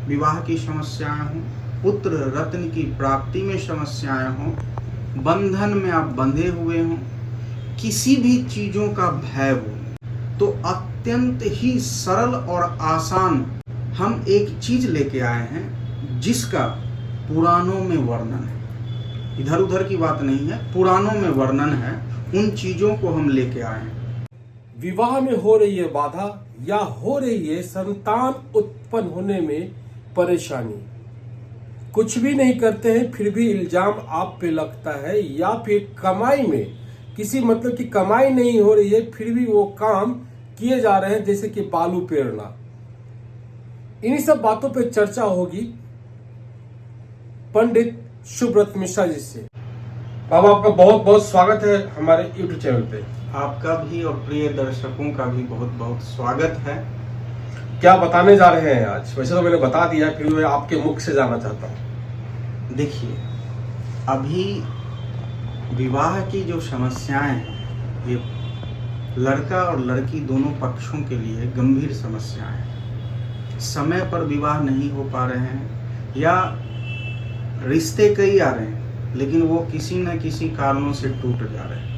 विवाह की समस्याएं हों, पुत्र रत्न की प्राप्ति में समस्याएं हों, बंधन में आप बंधे हुए हों, किसी भी चीज़ों का भय हो, तो अत्यंत ही सरल और आसान हम एक चीज़ लेके आए हैं जिसका पुराणों में वर्णन है। इधर उधर की बात नहीं है, पुराणों में वर्णन है। उन चीज़ों को हम लेके आए हैं। विवाह में हो रही है बाधा या हो रही है संतान उत्पन्न होने में परेशानी, कुछ भी नहीं करते हैं फिर भी इल्जाम आप पे लगता है, या फिर कमाई में किसी मतलब की कमाई नहीं हो रही है फिर भी वो काम किए जा रहे हैं जैसे कि बालू पेरना। इन्हीं सब बातों पे चर्चा होगी पंडित सुब्रत मिश्रा जी से। बाबा आपका बहुत बहुत स्वागत है हमारे YouTube चैनल पे। आपका भी और प्रिय दर्शकों का भी बहुत बहुत स्वागत है। क्या बताने जा रहे हैं आज? वैसे तो मैंने बता दिया, फिर मैं आपके मुख से जानना चाहता हूँ। देखिए, अभी विवाह की जो समस्याएं हैं ये लड़का और लड़की दोनों पक्षों के लिए गंभीर समस्याएं हैं। समय पर विवाह नहीं हो पा रहे हैं या रिश्ते कई आ रहे हैं लेकिन वो किसी न किसी कारणों से टूट जा रहे हैं।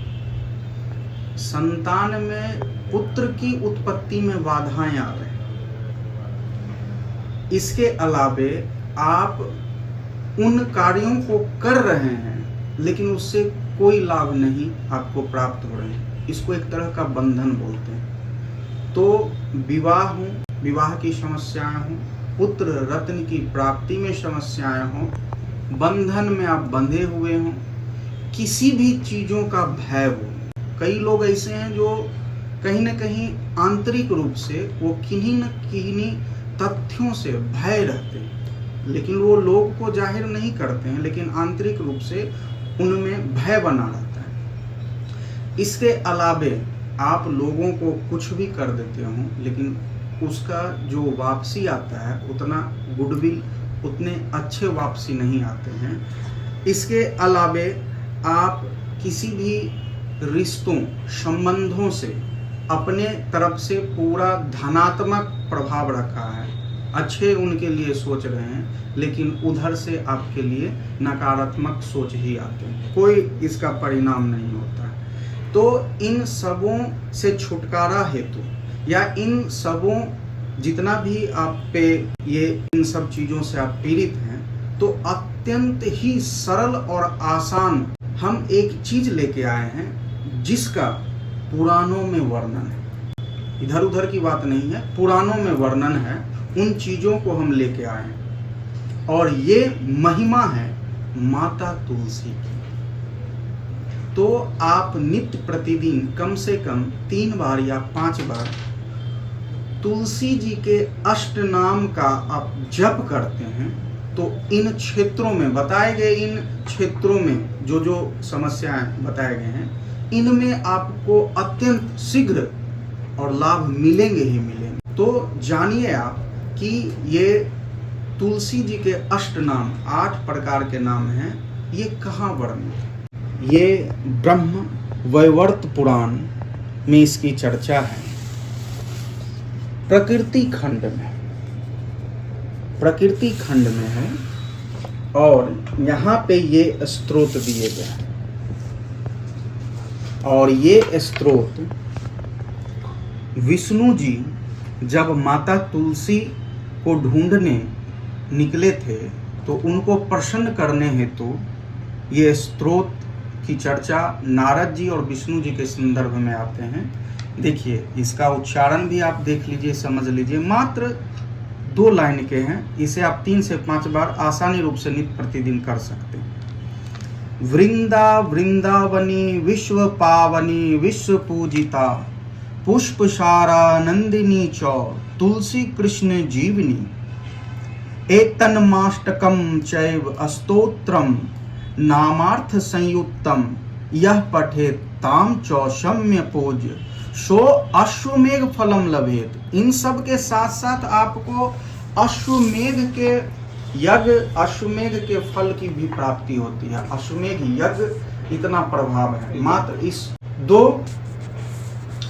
संतान में पुत्र की उत्पत्ति में बाधाएं आ रहे हैं। इसके अलावे आप उन कार्यों को कर रहे हैं लेकिन उससे कोई लाभ नहीं आपको प्राप्त हो रहे हैं। इसको एक तरह का बंधन बोलते हैं। तो विवाह हो, विवाह की समस्याएं हों, पुत्र रत्न की प्राप्ति में समस्याएं हों, बंधन में आप बंधे हुए हों, किसी भी चीज़ों का भय हो। कई लोग ऐसे हैं जो कहीं न कहीं आंतरिक रूप से वो किन्हीं न किन्हीं तथ्यों से भय रहते हैं, लेकिन वो लोग को जाहिर नहीं करते हैं, लेकिन आंतरिक रूप से उनमें भय बना रहता है। इसके अलावे आप लोगों को कुछ भी कर देते हो लेकिन उसका जो वापसी आता है उतना गुडविल, उतने अच्छे वापसी नहीं आते हैं। इसके अलावे आप किसी भी रिश्तों संबंधों से अपने तरफ से पूरा धनात्मक प्रभाव रखा है, अच्छे उनके लिए सोच रहे हैं लेकिन उधर से आपके लिए नकारात्मक सोच ही आते हैं, कोई इसका परिणाम नहीं होता है। तो इन सबों से छुटकारा हेतु या इन सबों जितना भी आप पे ये इन सब चीज़ों से आप पीड़ित हैं तो अत्यंत ही सरल और आसान हम एक चीज़ लेके आए हैं जिसका पुराणों में वर्णन है। इधर उधर की बात नहीं है, पुराणों में वर्णन है। उन चीज़ों को हम लेके आए हैं और ये महिमा है माता तुलसी की। तो आप नित्य प्रतिदिन कम से कम 3 बार या 5 बार तुलसी जी के अष्ट नाम का आप जप करते हैं तो इन क्षेत्रों में बताए गए, इन क्षेत्रों में जो जो समस्याएं बताए गए हैं इनमें आपको अत्यंत शीघ्र और लाभ मिलेंगे ही मिलेंगे। तो जानिए आप कि ये तुलसी जी के अष्ट नाम 8 प्रकार के नाम हैं, ये कहाँ वर्णित है? ये ब्रह्म वैवर्त पुराण में इसकी चर्चा है। प्रकृति खंड में है और यहाँ पे ये स्तोत्र दिए गए हैं और ये स्तोत्र विष्णु जी जब माता तुलसी को ढूंढने निकले थे तो उनको प्रसन्न करने हेतु ये स्तोत्र की चर्चा नारद जी और विष्णु जी के संदर्भ में आते हैं। देखिए, इसका उच्चारण भी आप देख लीजिए, समझ लीजिए। मात्र 2 लाइन के हैं, इसे आप 3 से 5 बार आसानी रूप से नित्य प्रतिदिन कर सकते हैं। वृंदावनी विश्व पावनी विश्व पूजिता पुष्पसारा नंदिनी च तुलसी कृष्ण जीवनी एतन्माष्टकम चैव स्तोत्रम नामार्थ संयुक्तम यह पठे ताम च शम्य पूज सो अश्वमेघ फलम लभेत। इन सब के साथ साथ आपको अश्वमेघ के फल की भी प्राप्ति होती है। अश्वमेघ यज्ञ इतना प्रभाव है मात्र इस 2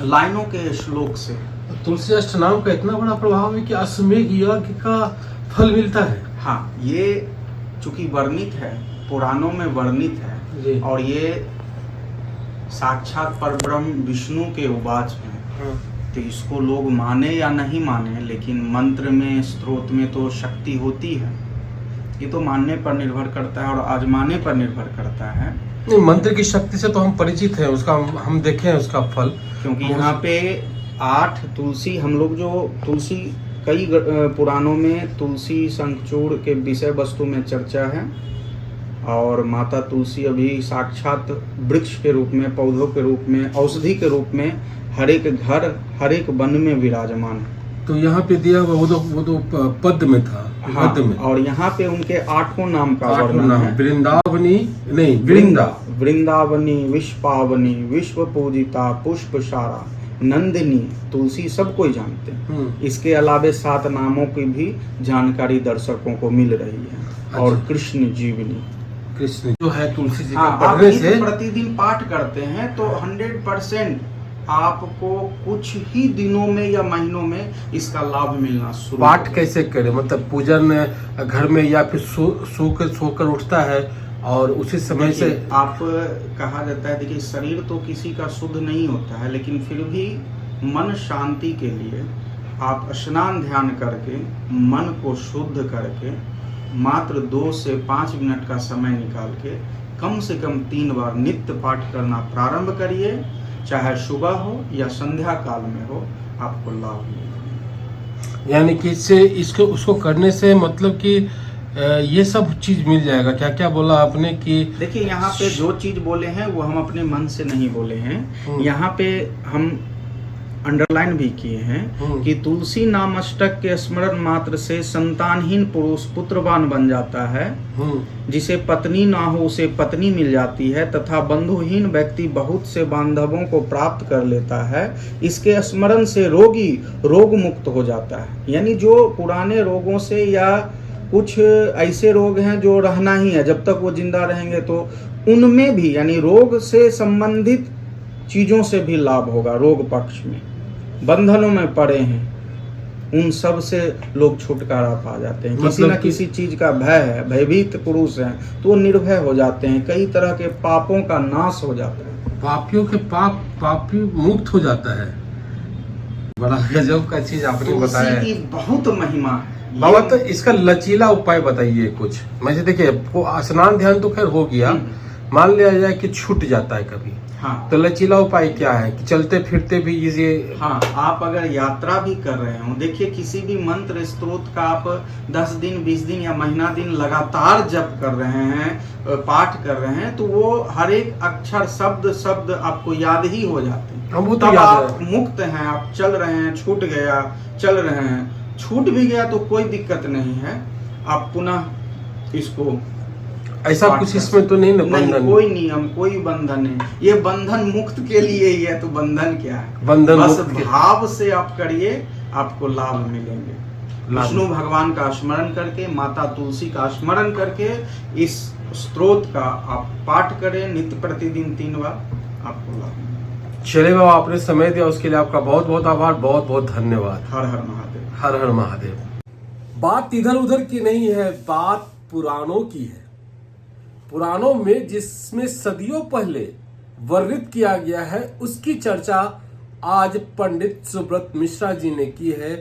लाइनों के श्लोक से। तुलसी अष्टनाम का इतना बड़ा प्रभाव है कि अश्वमेघ यज्ञ का फल मिलता है? हाँ, ये चूंकि वर्णित है, पुराणों में वर्णित जी। है, और ये साक्षात परब्रह्म विष्णु के उवाच है। हाँ। तो इसको लोग माने या नहीं माने, लेकिन मंत्र में, स्त्रोत में तो शक्ति होती है। ये तो मानने पर निर्भर करता है और आजमाने पर निर्भर करता है। नहीं, मंत्र की शक्ति से तो हम परिचित हैं, उसका हम देखे हैं उसका फल। क्योंकि यहाँ पे 8 तुलसी, हम लोग जो तुलसी, कई पुराणों में तुलसी शंखचूड़ के विषय वस्तु में चर्चा है, और माता तुलसी अभी साक्षात वृक्ष के रूप में, पौधों के रूप में, औषधि के रूप में हर एक घर, हर एक वन में विराजमान है। तो यहाँ पे दिया हुआ वो तो पद में था। हाँ, पद में। और यहाँ पे उनके 8 नाम का 8 वर्णन नाम, है। वृंदावनी नहीं, वृंदा, वृंदावनी, विश्वपावनी, विश्व पूजिता, पुष्पसारा, नंदिनी, तुलसी सब कोई जानते हैं। इसके अलावे 7 नामों की भी जानकारी दर्शकों को मिल रही है। और कृष्ण जीवनी, कृष्ण जो है तुलसी जी का हाँ, आप पढ़ने से प्रतिदिन पाठ करते हैं तो 100% आपको कुछ ही दिनों में या महीनों में इसका लाभ मिलना शुरू। पाठ कैसे करें? मतलब पूजन घर में या फिर सोकर उठता है और उसी समय से आप, कहा जाता है, देखिए शरीर तो किसी का शुद्ध नहीं होता है, लेकिन फिर भी मन शांति के लिए आप स्नान ध्यान करके मन को शुद्ध करके मात्र 2 से 5 मिनट का समय निकाल के कम से कम 3 बार नित्य पाठ करना प्रारंभ करिए। चाहे सुबह हो या संध्या काल में हो, आपको लाभ मिलेगा। यानी कि इससे उसको करने से मतलब कि ये सब चीज मिल जाएगा। क्या क्या बोला आपने कि देखिए, यहाँ पे जो चीज बोले हैं वो हम अपने मन से नहीं बोले हैं। यहाँ पे हम अंडरलाइन भी किए हैं कि तुलसी नाम अष्टक के स्मरण मात्र से संतानहीन पुरुष पुत्रवान बन जाता है, जिसे पत्नी ना हो उसे पत्नी मिल जाती है, तथा बंधुहीन व्यक्ति बहुत से बांधवों को प्राप्त कर लेता है। इसके स्मरण से रोगी रोग मुक्त हो जाता है। यानी जो पुराने रोगों से या कुछ ऐसे रोग हैं जो रहना ही है, जब तक वो जिंदा रहेंगे, तो उनमें भी, यानी रोग से संबंधित चीजों से भी लाभ होगा। रोग पक्ष में बंधनों में पड़े हैं, उन सब से लोग छुटकारा पा जाते हैं। किसी न किसी चीज का भय है, भयभीत पुरुष है तो वो निर्भय हो जाते हैं। कई तरह के पापों का नाश हो जाता है, पापियों के पापी मुक्त हो जाता है। बड़ा गजब का चीज आपने बताया है। की बहुत महिमा है बाबा। तो इसका लचीला उपाय बताइए कुछ। मैं देखिए, स्नान ध्यान तो खैर हो गया, मान लिया जाए कि छूट जाता है कभी, हाँ, तो लचीला उपाय क्या है कि चलते फिरते भी ये? हाँ, आप अगर यात्रा भी कर रहे हो, देखिए किसी भी मंत्र स्त्रोत का आप 10 दिन 20 दिन या महीना दिन लगातार जप कर रहे हैं, पाठ कर रहे हैं, तो वो हर एक अक्षर शब्द आपको याद ही हो जाते हैं। वो तो तब याद आप मुक्त हैं, आप चल रहे हैं, छूट गया, चल रहे हैं, छूट भी गया तो कोई दिक्कत नहीं है, आप पुनः इसको ऐसा कुछ इसमें तो नहीं ना बंधन? कोई नियम, कोई बंधन नहीं। ये बंधन मुक्त के लिए ही है, तो बंधन क्या है? बंधन बस भाव से आप करिए, आपको लाभ मिलेंगे। विष्णु भगवान का स्मरण करके, माता तुलसी का स्मरण करके, इस स्तोत्र का आप पाठ करें नित्य प्रतिदिन 3 बार, आपको लाभ मिलेगा। चलिए बाबा, आपने समय दिया उसके लिए आपका बहुत बहुत आभार, बहुत बहुत धन्यवाद। हर हर महादेव। हर हर महादेव। बात इधर उधर की नहीं है, बात पुराणों की है। पुराणों में जिसमें सदियों पहले वर्णित किया गया है, उसकी चर्चा आज पंडित सुब्रत मिश्रा जी ने की है।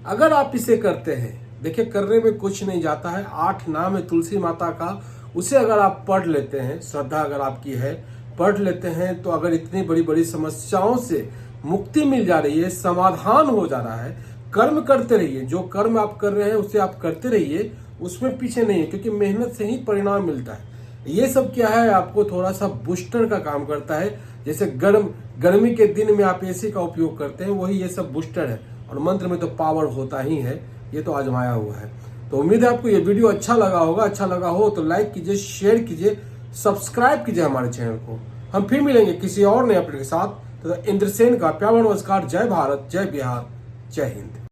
अगर आप इसे करते हैं, देखिए करने में कुछ नहीं जाता है। 8 नाम है तुलसी माता का, उसे अगर आप पढ़ लेते हैं, श्रद्धा अगर आपकी है, पढ़ लेते हैं, तो अगर इतनी बड़ी बड़ी समस्याओं से मुक्ति मिल जा रही है, समाधान हो जा रहा है। कर्म करते रहिए, जो कर्म आप कर रहे हैं उसे आप करते रहिए, उसमें पीछे नहीं है, क्योंकि मेहनत से ही परिणाम मिलता है। ये सब क्या है, आपको थोड़ा सा बूस्टर का काम करता है। जैसे गर्मी के दिन में आप एसी का उपयोग करते हैं, वही ये सब बूस्टर है। और मंत्र में तो पावर होता ही है, ये तो आजमाया हुआ है। तो उम्मीद है आपको ये वीडियो अच्छा लगा होगा। अच्छा लगा हो तो लाइक कीजिए, शेयर कीजिए, सब्सक्राइब कीजिए हमारे चैनल को। हम फिर मिलेंगे किसी और नए अपडेट के साथ। तो इंद्रसेन का प्यार नमस्कार। जय भारत, जय बिहार, जय हिंद।